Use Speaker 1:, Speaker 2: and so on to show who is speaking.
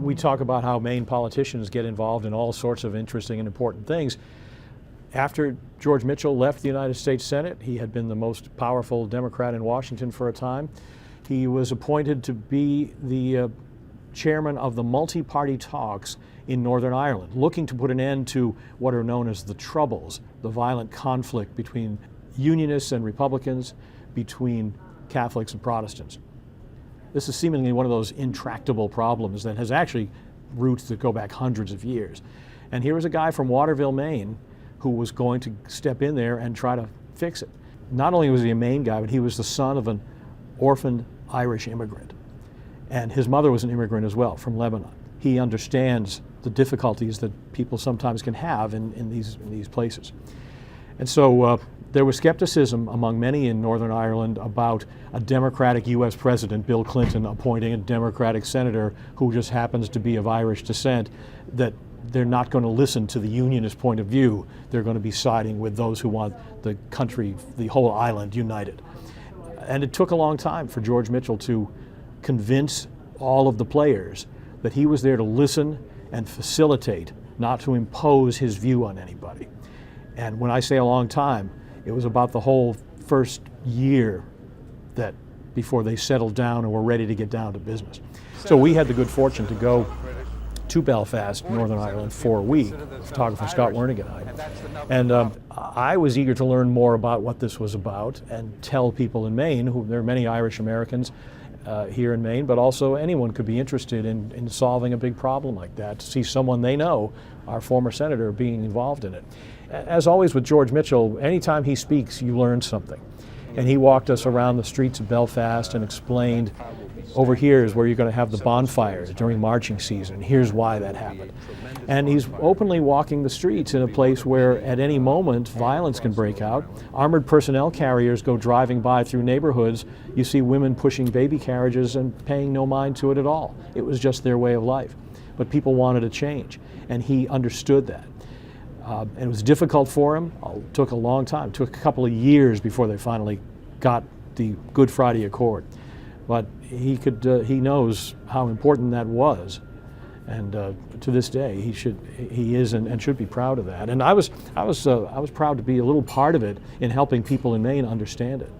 Speaker 1: we talk about how Maine politicians get involved in all sorts of interesting and important things. After George Mitchell left the United States Senate, he had been the most powerful Democrat in Washington for a time. He was appointed to be the chairman of the multi-party talks in Northern Ireland, looking to put an end to what are known as the Troubles, the violent conflict between Unionists and Republicans, between Catholics and Protestants. This is seemingly one of those intractable problems that has actually roots that go back hundreds of years. And here was a guy from Waterville, Maine, who was going to step in there and try to fix it. Not only was he a Maine guy, but he was the son of an orphaned Irish immigrant. And his mother was an immigrant as well, from Lebanon. He understands the difficulties that people sometimes can have in these places. And so there was skepticism among many in Northern Ireland about a Democratic U.S. President, Bill Clinton, appointing a Democratic senator who just happens to be of Irish descent, that they're not going to listen to the Unionist point of view. They're going to be siding with those who want the country, the whole island, united. And it took a long time for George Mitchell to convince all of the players that he was there to listen and facilitate, not to impose his view on anybody. And when I say a long time, it was about the whole first year that before they settled down and were ready to get down to business. So we had the good fortune to go to Belfast, Northern Ireland, for a week, photographer Scott Wernigan and I. And I was eager to learn more about what this was about and tell people in Maine, who there are many Irish Americans here in Maine, but also anyone could be interested in solving a big problem like that, to see someone they know, our former senator, being involved in it. As always with George Mitchell, anytime he speaks, you learn something. And he walked us around the streets of Belfast and explained, over here is where you're going to have the bonfires during marching season. Here's why that happened. And he's openly walking the streets in a place where at any moment violence can break out. Armored personnel carriers go driving by through neighborhoods. You see women pushing baby carriages and paying no mind to it at all. It was just their way of life. But people wanted a change, and he understood that. And it was difficult for him. It took a long time. It took a couple of years before they finally got the Good Friday Accord. But he knows how important that was, and to this day he is and should be proud of that. And I was proud to be a little part of it in helping people in Maine understand it.